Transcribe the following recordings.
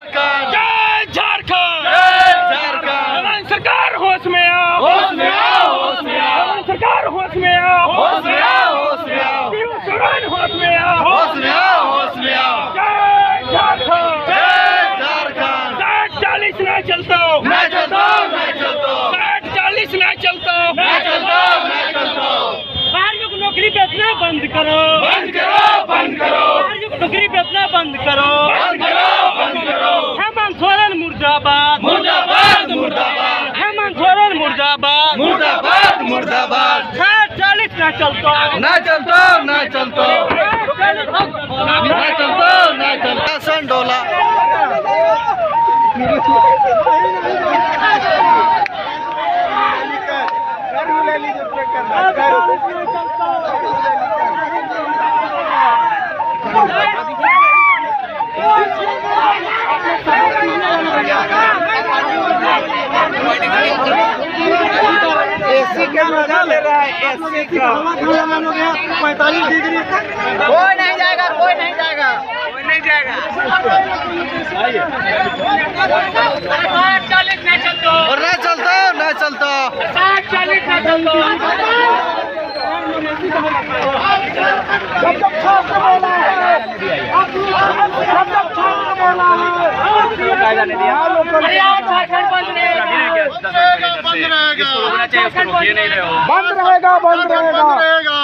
जय झारखंड, हेमंत सरकार होश में आओ, होश में आओ, होश में आओ, हेमंत सरकार होश में आओ, होश में आओ, होश में आओ, शिव सोरेन होश में आओ, होश में आओ, होश में आओ। जय झारखंड, जय झारखंड। 60-40 नहीं चलता, नहीं चलता, नहीं चलता, 60-40 नहीं चलता, नहीं चलता, नहीं चलता। बाहरियों को नौकरी बेचना बंद करो, बंद करो, बंद करो, बाहरियों को नौकरी बेचना बंद करो, बंद करो, बंद करो। हेमंत सोरेन मुर्दाबाद, मुर्दाबाद, मुर्दाबाद, हेमंत सोरेन मुर्दाबाद, मुर्दाबाद, मुर्दाबाद। 60-40 नहीं चलता, नहीं चलता, नहीं चलता, नहीं चलता, नहीं चलता। सन डोला एसी का मजा ले रहा है, एसी का 45 डिग्री। कोई नहीं जाएगा, कोई नहीं जाएगा, कोई नहीं जाएगा। 60-40 नहीं चलता, और नहीं चलता, नहीं चलता। 60-40 नहीं चलता। बंद रहेगा, बंद रहेगा।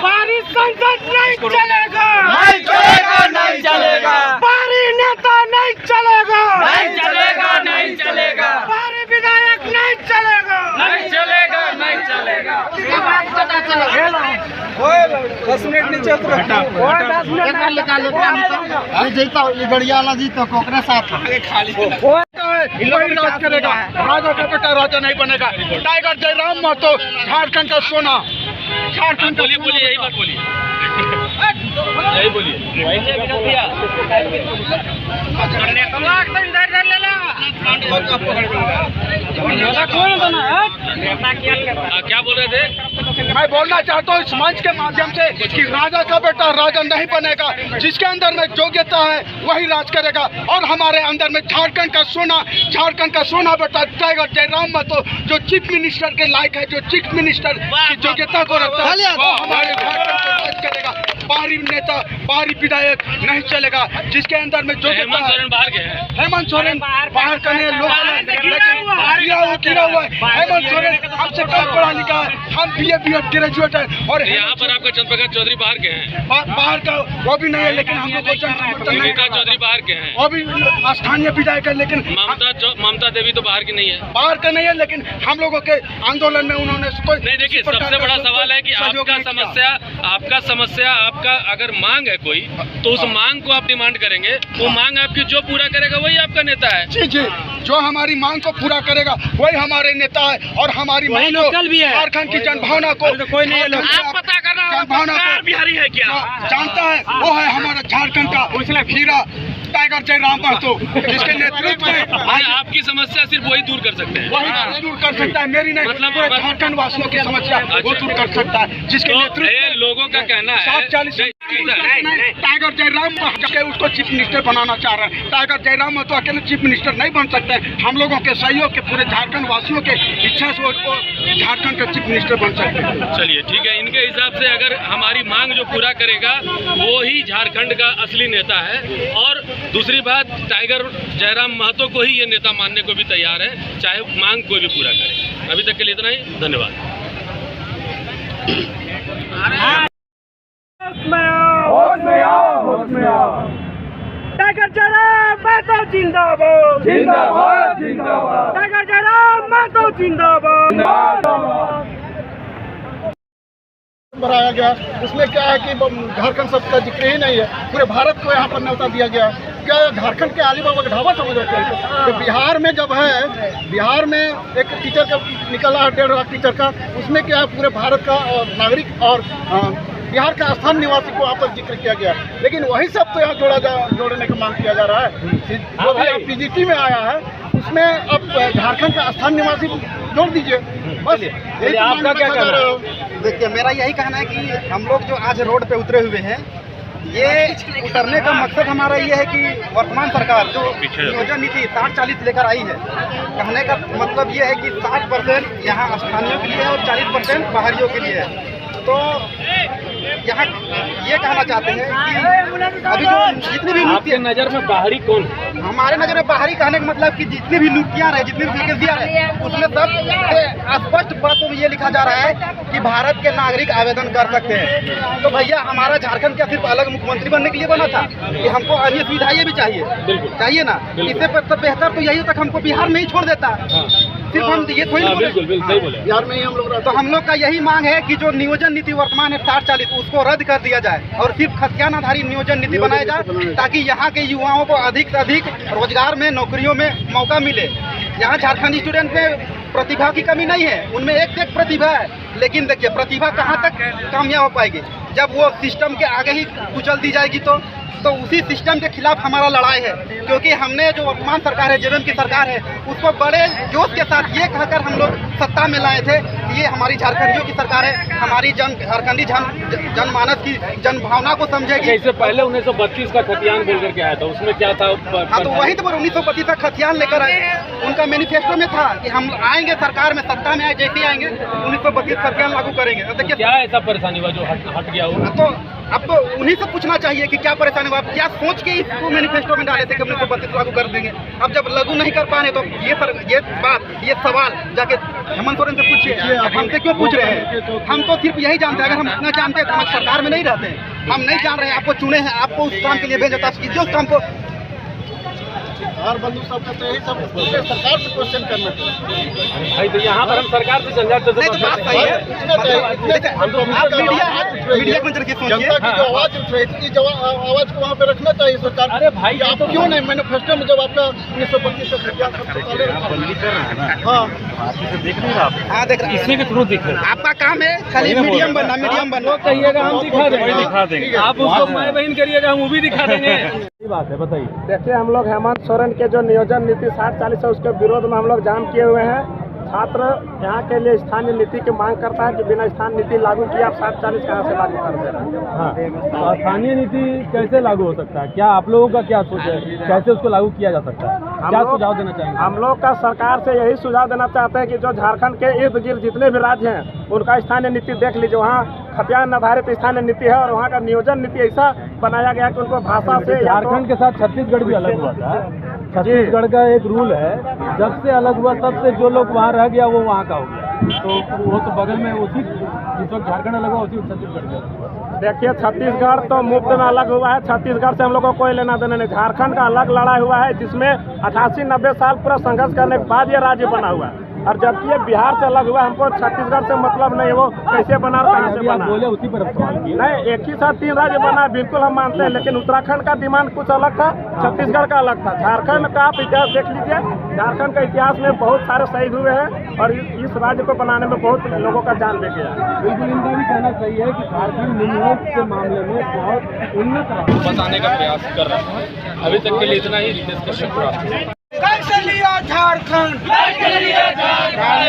बाहरी संसद नहीं चलेगा, नहीं चलेगा, नहीं चलेगा, बाहरी नेता नहीं चलेगा, नहीं चलेगा, नहीं चलेगा, बाहरी विधायक नहीं चलेगा, नहीं चलेगा, नहीं चलेगा। 10 मिनट नीचे उतरो, 10 मिनट गड़िया वाला जी तो कोकरे साथ राज करेगा। राजा का बेटा राजा नहीं बनेगा। टाइगर जयराम महतो झारखंड का सोना, झारखंड का बोलिए यही बात बोलिए, यही बोलिए। क्या बोल रहे थे? मैं बोलना चाहता हूँ इस मंच के माध्यम से कि राजा का बेटा राजा नहीं बनेगा। जिसके अंदर में योग्यता है वही राज करेगा। और हमारे अंदर में झारखंड का सोना बेटा टाइगर जयराम महतो जो चीफ मिनिस्टर के लायक है, जो चीफ मिनिस्टर की योग्यता को रखता है, वो हमारे झारखंड को राज करेगा। बाहरी नेता, बाहरी विधायक नहीं चलेगा। जिसके अंदर में योग्यता है, बाहर गए हैं, हेमंत सोरेन बाहर का नहीं, लोग गिरा हुआ है। हेमंत सोरेन हमसे कम पढ़ा लिखा है, हम BA ग्रेजुएट है। और यहाँ पर आपका चंद्रप्रकाश चौधरी बाहर के हैं, बाहर का वो भी नहीं है, लेकिन हम लोग को विकास चौधरी बाहर के हैं, वो भी स्थानीय विधायक है, लेकिन ममता देवी तो बाहर की नहीं है, बाहर का नहीं है। लेकिन हम लोगों के आंदोलन में उन्होंने नहीं। देखिए, सबसे बड़ा सवाल है कि आपका समस्या आपका अगर मांग है कोई, तो उस मांग को आप डिमांड करेंगे। वो मांग आपकी जो पूरा करेगा वही आपका नेता है। जी जी, जो हमारी मांग को पूरा करेगा वही हमारे नेता है। और हमारी मांग को झारखंड की जनभावना को कोई नहीं पता करना, जनभावना बिहारी है क्या जानता है, वो है हमारा झारखंड का हीरा टाइगर जयराम महतो, जिसके नेतृत्व में आपकी समस्या सिर्फ वही दूर कर सकते हैं, वही दूर कर सकता है। मेरी नहीं, मतलब झारखंड वासियों की समस्या वो दूर कर सकता है। जिसके नेतृत्व लोगों का कहना है 60-40 टाइगर जयराम के उसको चीफ मिनिस्टर बनाना चाह रहे हैं। टाइगर जयराम महतो अकेले चीफ मिनिस्टर नहीं बन सकते। हम लोगों के सहयोग के, पूरे झारखंड वासियों के इच्छा से वो झारखंड का चीफ मिनिस्टर बन सकते हैं। चलिए ठीक है, इनके हिसाब से अगर हमारी मांग जो पूरा करेगा वो ही झारखंड का असली नेता है। और दूसरी बात, टाइगर जयराम महतो को ही ये नेता मानने को भी तैयार है, चाहे मांग कोई भी पूरा करे। अभी तक के लिए इतना ही, धन्यवाद। टाइगर जयराम महतो जिंदाबाद, जिंदाबाद, जिंदाबाद, टाइगर जयराम महतो जिंदाबाद। बनाया गया, उसमें क्या है कि झारखंड सब का जिक्र ही नहीं है, पूरे भारत को यहाँ पर न्योता दिया गया। क्या झारखंड के अली बाबा का ढाबा समझ रहे हैं? तो बिहार में जब है, बिहार में एक टीचर का निकला है 1.5 लाख टीचर का, उसमें क्या है पूरे भारत का नागरिक और बिहार का स्थानीय निवासी को यहाँ पर जिक्र किया गया। लेकिन वही सब तो यहाँ जोड़ने की मांग किया जा रहा है। जो भी PGT में आया है उसमें अब झारखंड का स्थानीय निवासी जोड़ दीजिए, बस यही आपका क्या कहना है? देखिए, मेरा यही कहना है कि हम लोग जो आज रोड पे उतरे हुए हैं, ये करने का मकसद हमारा ये है कि वर्तमान सरकार जो नियोजन नीति 60-40 लेकर आई है, कहने का मतलब ये है कि 60% यहाँ स्थानीयों के लिए है और 40% बाहरियों के लिए है। तो यहाँ ये कहना चाहते हैं कि अभी जो जितनी भी आपके नज़र में बाहरी कौन है? हमारे नजर में बाहरी कहने का मतलब कि जितनी भी नियुक्तियां रहे, जितनी भी वैकेंसियां रहे, उसमें सब स्पष्ट बातों में ये लिखा जा रहा है कि भारत के नागरिक आवेदन कर सकते हैं। तो भैया हमारा झारखंड क्या सिर्फ अलग मुख्यमंत्री बनने के लिए बना था कि हमको अन्य सुविधाएं भी चाहिए ना? इससे बेहतर तो यही तक हमको बिहार में ही छोड़ देता। सिर्फ हम ये थोड़ी बिहार में ही हम लोग तो हम लोग का यही मांग है कि जो नियोजन नीति वर्तमान है 60-40 उसको रद्द कर दिया जाए और सिर्फ खतियान आधारित नियोजन नीति बनाया जाए, ताकि यहाँ के युवाओं को अधिक से अधिक रोजगार में, नौकरियों में मौका मिले। यहाँ झारखंडी स्टूडेंट में प्रतिभा की कमी नहीं है, उनमें एक से एक प्रतिभा है, लेकिन देखिए प्रतिभा कहाँ तक कामयाब हो पाएगी जब वो सिस्टम के आगे ही कुचल दी जाएगी। तो उसी सिस्टम के खिलाफ हमारा लड़ाई है, क्योंकि हमने जो वर्तमान सरकार है, जेएमएम की सरकार है, उसको बड़े जोश के साथ ये कहकर हम लोग सत्ता में लाए थे कि ये हमारी झारखंडियों की सरकार है, हमारी झारखंडी जनमानस की जन भावना को समझेगी। इससे पहले 1932 का खतियान बोल करके आया था, उसमें क्या था? हाँ, तो वही तो 1932 का खतियान लेकर आए, उनका मैनिफेस्टो में था कि हम आएंगे सरकार में, सत्ता में आए जैसे आएंगे 1932 खतियान लागू करेंगे। देखिए क्या ऐसा परेशानी हुआ जो हट गया हो? तो अब तो उन्हीं से पूछना चाहिए कि क्या परेशानी हुआ, क्या सोच के इसको मैनिफेस्टो में डाले थे कि 1932 लागू कर देंगे। अब जब लागू नहीं कर पाए तो ये सवाल जाके हेमंत सोरेन से पूछिए, हमसे क्यों पूछ रहे हैं? हम तो सिर्फ यही जानते हैं, अगर हम इतना जानते हैं तो हम सरकार में नहीं रहते हैं। हम नहीं जान रहे हैं, आपको चुने हैं, आपको उस काम के लिए भेजा था, कीजिए उस काम को। और बंधु साहब का तो यही सब सरकार से क्वेश्चन करना चाहिए भाई, तो यहाँ पर हम सरकार से झंझट नहीं तो बात सही है। मीडिया को जरा सोचिए, जनता की जो आवाज उठ रही थी, आवाज को वहाँ पे रखना चाहिए सरकार। अरे भाई, आप क्यों नहीं मैनिफेस्टो में जब आपका 1932 का खतियान हाँ देख रहे इसी के थ्रू दिख रहा है। आपका काम है खाली मीडियम बनना कहिएगा हम दिखा देंगे, आप उसको माय बहन करिएगा, हम वो भी दिखा देंगे। बात है, बताइए। देखिए, हम लोग हेमंत सोरेन के जो नियोजन नीति 60-40 है उसके विरोध में हम लोग जाम किए हुए हैं। छात्र यहाँ के लिए स्थानीय नीति की मांग करता है कि बिना स्थानीय नीति लागू किए आप 60-40 कहाँ से लागू कर दे रहे हैं? हाँ, स्थानीय नीति कैसे लागू हो सकता है? क्या आप लोगों का क्या सोच है, कैसे उसको लागू किया जा सकता है? क्या सुझाव देना चाहेंगे? हम लोग का सरकार से यही सुझाव देना चाहते हैं कि जो झारखंड के इर्द गिर्द जितने भी राज्य हैं उनका स्थानीय नीति देख लीजिए। वहाँ खतियान आधारित स्थानीय नीति है और वहाँ का नियोजन नीति ऐसा बनाया गया है कि उनको भाषा से झारखंड के साथ छत्तीसगढ़ भी अलग हुआ था। छत्तीसगढ़ का एक रूल है, जब से अलग हुआ तब से जो लोग वहाँ रह गया वो वहाँ का हो गया। तो वो तो बगल में उसी जिस वक्त झारखंड अलग हुआ उसी छत्तीसगढ़ का। देखिए, छत्तीसगढ़ तो मुफ्त में अलग हुआ है, छत्तीसगढ़ से हम लोग को कोई लेना देना नहीं। झारखंड का अलग लड़ाई हुआ है जिसमें 88-90 साल पूरा संघर्ष करने के बाद ये राज्य बना हुआ है, और जबकि ये बिहार से अलग हुआ, हमको छत्तीसगढ़ से मतलब नहीं है वो कैसे बना, कहाँ से बना। बोले उसी पर सवाल किए। नहीं, एक ही साथ 3 राज्य बना, बिल्कुल हम मानते हैं, लेकिन उत्तराखंड का डिमांड कुछ अलग था, छत्तीसगढ़ का अलग था। झारखंड का आप इतिहास देख लीजिए, झारखंड का इतिहास में बहुत सारे शहीद हुए हैं और इस राज्य को बनाने में बहुत लोगों का जान दे गया। बिल्कुल, इनका भी कहना सही है कि झारखंड नियोजन के मामले में बहुत उन्नत बताने का प्रयास कर रहा है। अभी तक के लिए इतना ही। रितेश कश्यप। कैसे लिया झारखंड, कैसे लिया झारखंड।